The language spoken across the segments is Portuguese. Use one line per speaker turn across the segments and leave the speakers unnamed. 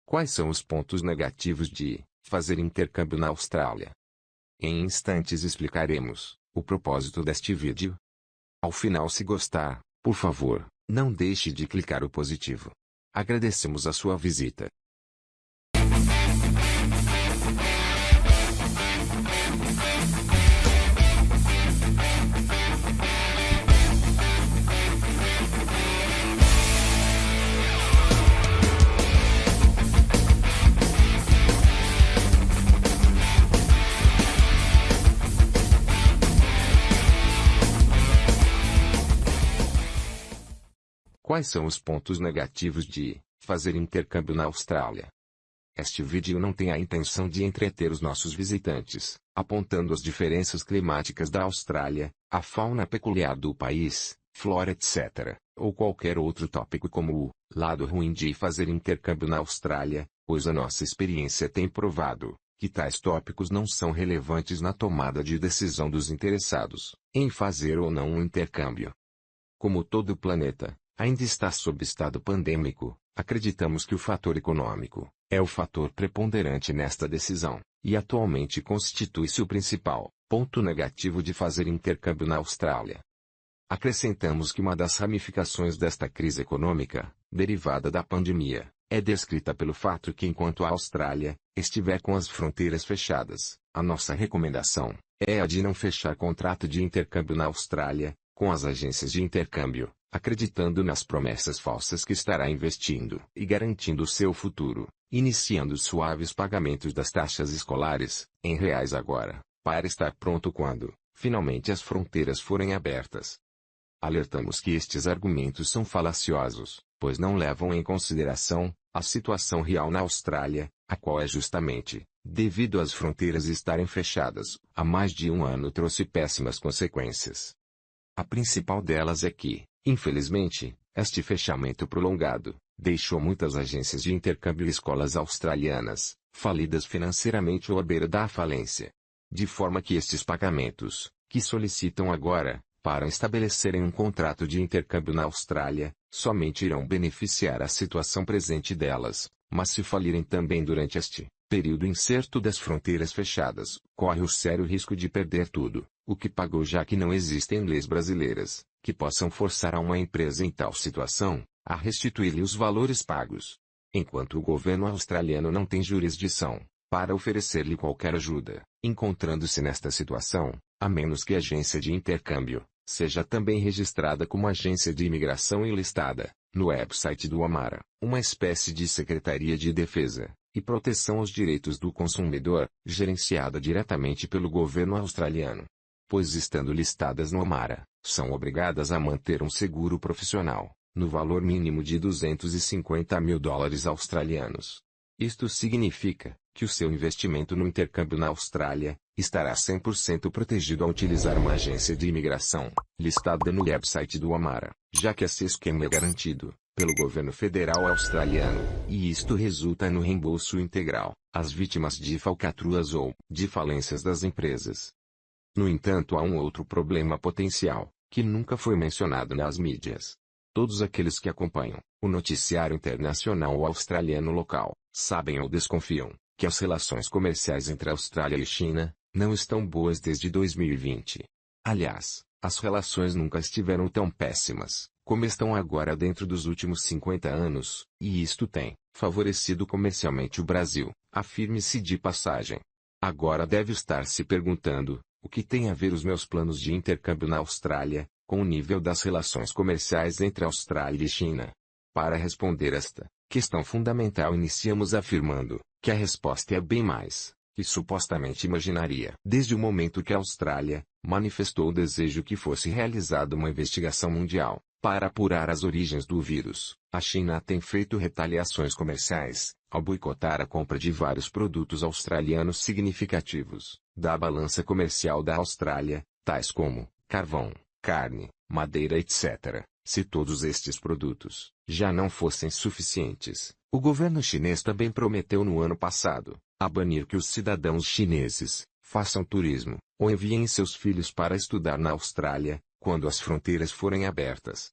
Quais são os pontos negativos de fazer intercâmbio na Austrália? Em instantes explicaremos o propósito deste vídeo. Ao final, se gostar, por favor, não deixe de clicar o positivo. Agradecemos a sua visita. Quais são os pontos negativos de fazer intercâmbio na Austrália? Este vídeo não tem a intenção de entreter os nossos visitantes, apontando as diferenças climáticas da Austrália, a fauna peculiar do país, flora etc., ou qualquer outro tópico como o lado ruim de fazer intercâmbio na Austrália, pois a nossa experiência tem provado que tais tópicos não são relevantes na tomada de decisão dos interessados em fazer ou não um intercâmbio. Como todo o planeta ainda está sob estado pandêmico, acreditamos que o fator econômico é o fator preponderante nesta decisão, e atualmente constitui-se o principal ponto negativo de fazer intercâmbio na Austrália. Acrescentamos que uma das ramificações desta crise econômica, derivada da pandemia, é descrita pelo fato que enquanto a Austrália estiver com as fronteiras fechadas, a nossa recomendação é a de não fechar contrato de intercâmbio na Austrália com as agências de intercâmbio, acreditando nas promessas falsas que estará investindo e garantindo seu futuro, iniciando suaves pagamentos das taxas escolares, em reais agora, para estar pronto quando, finalmente as fronteiras forem abertas. Alertamos que estes argumentos são falaciosos, pois não levam em consideração a situação real na Austrália, a qual é justamente, devido às fronteiras estarem fechadas, há mais de um ano trouxe péssimas consequências. A principal delas é que, infelizmente, este fechamento prolongado deixou muitas agências de intercâmbio e escolas australianas falidas financeiramente ou à beira da falência. De forma que estes pagamentos, que solicitam agora, para estabelecerem um contrato de intercâmbio na Austrália, somente irão beneficiar a situação presente delas, mas se falirem também durante este período incerto das fronteiras fechadas, corre o sério risco de perder tudo o que pagou, já que não existem leis brasileiras que possam forçar a uma empresa em tal situação a restituir-lhe os valores pagos. Enquanto o governo australiano não tem jurisdição para oferecer-lhe qualquer ajuda, encontrando-se nesta situação, a menos que a agência de intercâmbio seja também registrada como agência de imigração e listada no website do AMARA, uma espécie de Secretaria de Defesa e Proteção aos Direitos do Consumidor, gerenciada diretamente pelo governo australiano. Pois estando listadas no AMARA, são obrigadas a manter um seguro profissional, no valor mínimo de $250 mil australianos. Isto significa que o seu investimento no intercâmbio na Austrália estará 100% protegido ao utilizar uma agência de imigração, listada no website do AMARA, já que esse esquema é garantido pelo governo federal australiano, e isto resulta no reembolso integral às vítimas de falcatruas ou de falências das empresas. No entanto, há um outro problema potencial, que nunca foi mencionado nas mídias. Todos aqueles que acompanham o noticiário internacional ou australiano local, sabem ou desconfiam que as relações comerciais entre a Austrália e China não estão boas desde 2020. Aliás, as relações nunca estiveram tão péssimas como estão agora dentro dos últimos 50 anos, e isto tem favorecido comercialmente o Brasil, afirme-se de passagem. Agora deve estar se perguntando: o que tem a ver os meus planos de intercâmbio na Austrália com o nível das relações comerciais entre a Austrália e China? Para responder esta questão fundamental, iniciamos afirmando que a resposta é bem mais que supostamente imaginaria. Desde o momento que a Austrália manifestou o desejo que fosse realizada uma investigação mundial para apurar as origens do vírus, a China tem feito retaliações comerciais ao boicotar a compra de vários produtos australianos significativos da balança comercial da Austrália, tais como carvão, carne, madeira etc. Se todos estes produtos já não fossem suficientes, o governo chinês também prometeu no ano passado a banir que os cidadãos chineses façam turismo ou enviem seus filhos para estudar na Austrália quando as fronteiras forem abertas.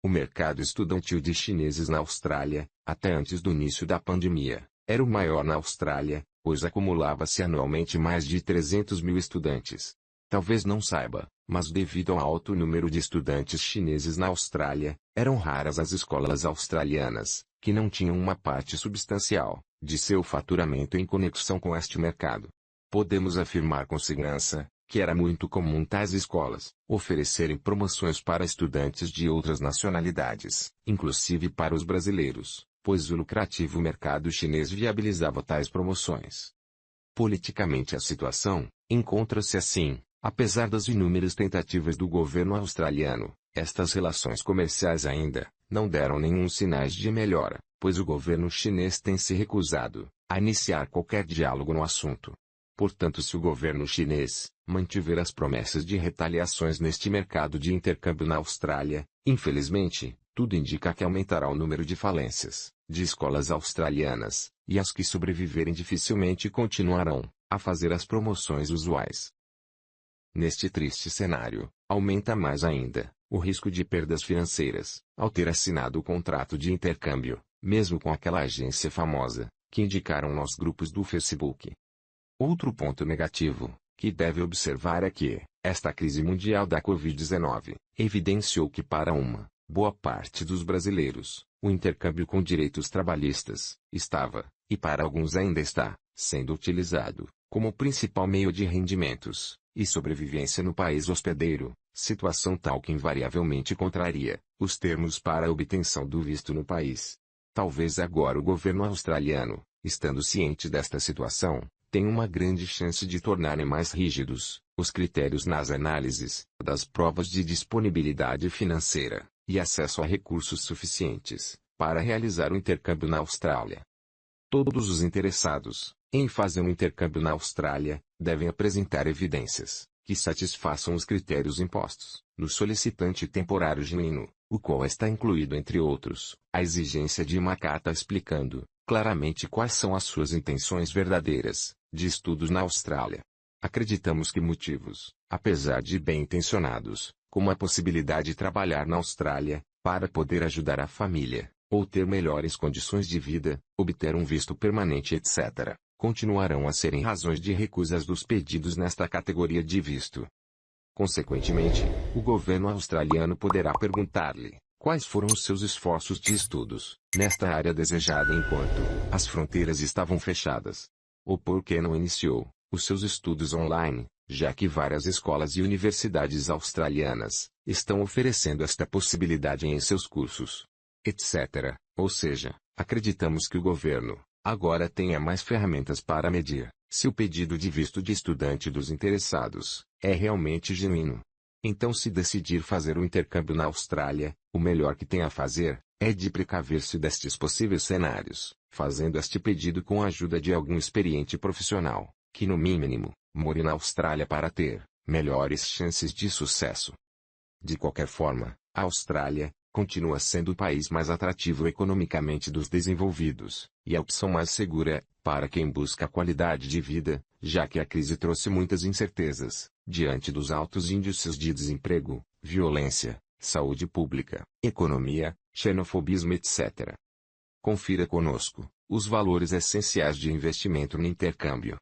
O mercado estudantil de chineses na Austrália, até antes do início da pandemia, era o maior na Austrália, pois acumulava-se anualmente mais de 300 mil estudantes. Talvez não saiba, mas devido ao alto número de estudantes chineses na Austrália, eram raras as escolas australianas, que não tinham uma parte substancial de seu faturamento em conexão com este mercado. Podemos afirmar com segurança que era muito comum tais escolas oferecerem promoções para estudantes de outras nacionalidades, inclusive para os brasileiros, pois o lucrativo mercado chinês viabilizava tais promoções. Politicamente a situação encontra-se assim, apesar das inúmeras tentativas do governo australiano, estas relações comerciais ainda não deram nenhum sinais de melhora, pois o governo chinês tem se recusado a iniciar qualquer diálogo no assunto. Portanto, se o governo chinês mantiver as promessas de retaliações neste mercado de intercâmbio na Austrália, infelizmente, tudo indica que aumentará o número de falências de escolas australianas, e as que sobreviverem dificilmente continuarão a fazer as promoções usuais. Neste triste cenário, aumenta mais ainda o risco de perdas financeiras, ao ter assinado o contrato de intercâmbio, mesmo com aquela agência famosa, que indicaram nos grupos do Facebook. Outro ponto negativo que deve observar é que esta crise mundial da Covid-19 evidenciou que para uma boa parte dos brasileiros, o intercâmbio com direitos trabalhistas estava, e para alguns ainda está, sendo utilizado como principal meio de rendimentos e sobrevivência no país hospedeiro, situação tal que invariavelmente contraria os termos para a obtenção do visto no país. Talvez agora o governo australiano, estando ciente desta situação, tem uma grande chance de tornarem mais rígidos os critérios nas análises das provas de disponibilidade financeira e acesso a recursos suficientes para realizar o intercâmbio na Austrália. Todos os interessados em fazer um intercâmbio na Austrália devem apresentar evidências que satisfaçam os critérios impostos no solicitante temporário genuíno, o qual está incluído, entre outros, a exigência de uma carta explicando claramente quais são as suas intenções verdadeiras de estudos na Austrália. Acreditamos que motivos, apesar de bem-intencionados, como a possibilidade de trabalhar na Austrália, para poder ajudar a família, ou ter melhores condições de vida, obter um visto permanente, etc., continuarão a serem razões de recusas dos pedidos nesta categoria de visto. Consequentemente, o governo australiano poderá perguntar-lhe quais foram os seus esforços de estudos nesta área desejada enquanto as fronteiras estavam fechadas. Ou por que não iniciou os seus estudos online, já que várias escolas e universidades australianas estão oferecendo esta possibilidade em seus cursos, etc. Ou seja, acreditamos que o governo agora tenha mais ferramentas para medir se o pedido de visto de estudante dos interessados é realmente genuíno. Então, se decidir fazer o intercâmbio na Austrália, o melhor que tem a fazer é de precaver-se destes possíveis cenários, fazendo este pedido com a ajuda de algum experiente profissional, que no mínimo, more na Austrália para ter melhores chances de sucesso. De qualquer forma, a Austrália continua sendo o país mais atrativo economicamente dos desenvolvidos, e a opção mais segura para quem busca qualidade de vida, já que a crise trouxe muitas incertezas, diante dos altos índices de desemprego, violência, saúde pública, economia, xenofobismo, etc. Confira conosco os valores essenciais de investimento no intercâmbio.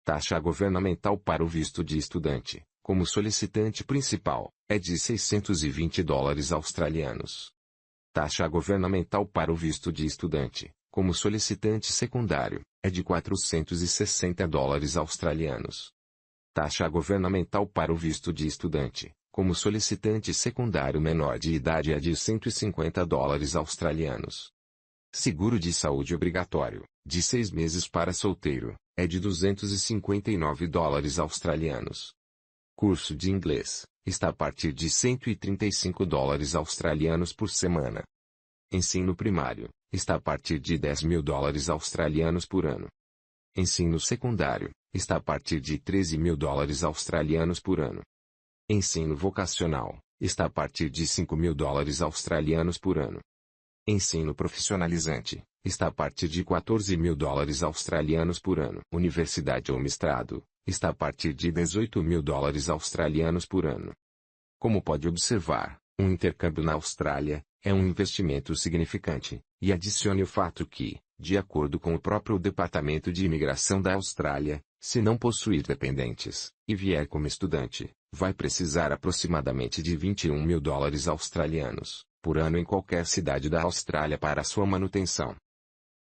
Taxa governamental para o visto de estudante, como solicitante principal, é de $620 australianos. Taxa governamental para o visto de estudante, como solicitante secundário, é de $460 australianos. Taxa governamental para o visto de estudante, como solicitante secundário menor de idade, é de $150 australianos. Seguro de saúde obrigatório, de 6 meses para solteiro, é de $259 australianos. Curso de inglês, está a partir de $135 australianos por semana. Ensino primário, está a partir de $10.000 australianos por ano. Ensino secundário, está a partir de $13.000 australianos por ano. Ensino vocacional, está a partir de $5.000 australianos por ano. Ensino profissionalizante, está a partir de $14.000 australianos por ano. Universidade ou mestrado, está a partir de $18.000 australianos por ano. Como pode observar, um intercâmbio na Austrália É um investimento significante, e adicione o fato que, de acordo com o próprio Departamento de Imigração da Austrália, se não possuir dependentes, e vier como estudante, vai precisar aproximadamente de 21 mil dólares australianos, por ano em qualquer cidade da Austrália para sua manutenção.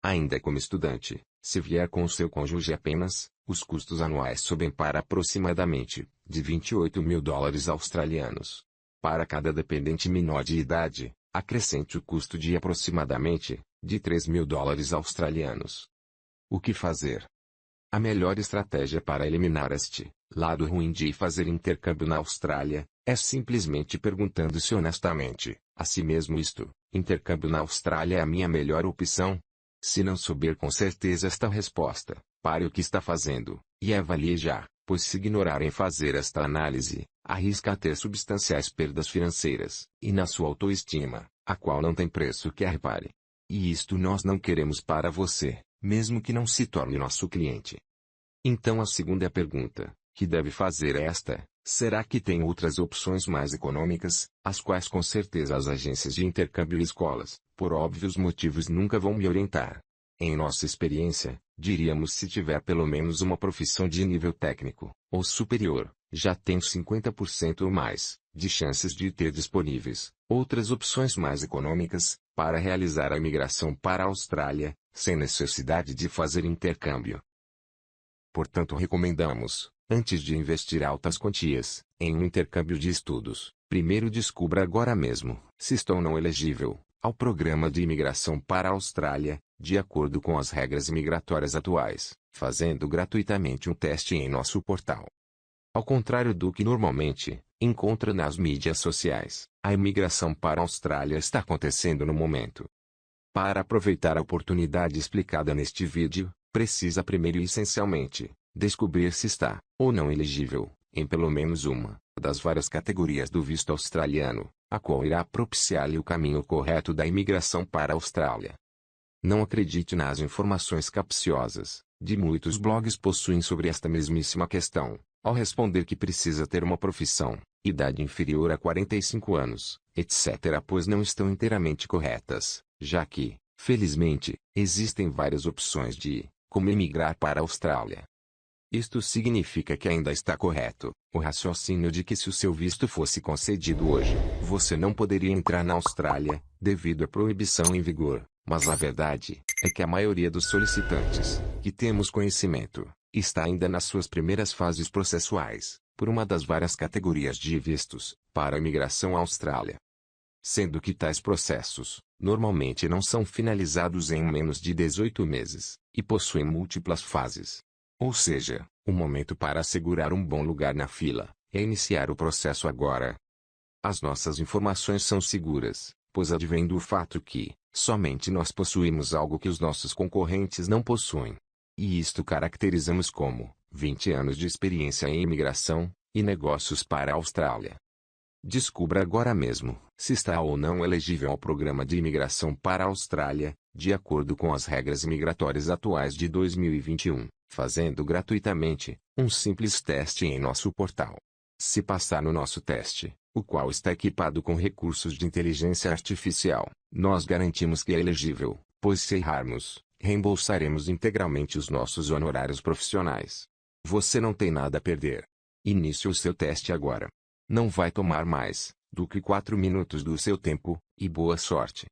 Ainda como estudante, se vier com o seu cônjuge apenas, os custos anuais sobem para aproximadamente, de 28 mil dólares australianos. Para cada dependente menor de idade, acrescente o custo de aproximadamente, de 3 mil dólares australianos. O que fazer? A melhor estratégia para eliminar este lado ruim de fazer intercâmbio na Austrália, é simplesmente perguntando-se honestamente, a si mesmo isto: intercâmbio na Austrália é a minha melhor opção? Se não souber com certeza esta resposta, pare o que está fazendo, e avalie já, pois se ignorar em fazer esta análise, arrisca a ter substanciais perdas financeiras, e na sua autoestima, a qual não tem preço que a repare. E isto nós não queremos para você, mesmo que não se torne nosso cliente. Então a segunda pergunta, que deve fazer é esta: será que tem outras opções mais econômicas, as quais com certeza as agências de intercâmbio e escolas, por óbvios motivos nunca vão me orientar? Em nossa experiência, diríamos se tiver pelo menos uma profissão de nível técnico, ou superior, já tem 50% ou mais, de chances de ter disponíveis outras opções mais econômicas, para realizar a imigração para a Austrália, sem necessidade de fazer intercâmbio. Portanto recomendamos, antes de investir altas quantias, em um intercâmbio de estudos, primeiro descubra agora mesmo, se está ou não elegível, ao programa de imigração para a Austrália, de acordo com as regras imigratórias atuais, fazendo gratuitamente um teste em nosso portal. Ao contrário do que normalmente encontra nas mídias sociais, a imigração para a Austrália está acontecendo no momento. Para aproveitar a oportunidade explicada neste vídeo, precisa primeiro e essencialmente, descobrir se está, ou não elegível, em pelo menos uma das várias categorias do visto australiano, a qual irá propiciar-lhe o caminho correto da imigração para a Austrália. Não acredite nas informações capciosas, de muitos blogs possuem sobre esta mesmíssima questão, ao responder que precisa ter uma profissão, idade inferior a 45 anos, etc., pois não estão inteiramente corretas, já que, felizmente, existem várias opções de como emigrar para a Austrália. Isto significa que ainda está correto o raciocínio de que se o seu visto fosse concedido hoje, você não poderia entrar na Austrália, devido à proibição em vigor, mas a verdade é que a maioria dos solicitantes, que temos conhecimento, está ainda nas suas primeiras fases processuais, por uma das várias categorias de vistos, para a imigração à Austrália. Sendo que tais processos, normalmente não são finalizados em menos de 18 meses, e possuem múltiplas fases. Ou seja, o momento para assegurar um bom lugar na fila, é iniciar o processo agora. As nossas informações são seguras, pois advém do fato que, somente nós possuímos algo que os nossos concorrentes não possuem. E isto caracterizamos como 20 anos de experiência em imigração e negócios para a Austrália. Descubra agora mesmo se está ou não elegível ao programa de imigração para a Austrália, de acordo com as regras imigratórias atuais de 2021, fazendo gratuitamente um simples teste em nosso portal. Se passar no nosso teste, o qual está equipado com recursos de inteligência artificial, nós garantimos que é elegível, pois se errarmos, reembolsaremos integralmente os nossos honorários profissionais. Você não tem nada a perder. Inicie o seu teste agora. Não vai tomar mais do que 4 minutos do seu tempo, e boa sorte.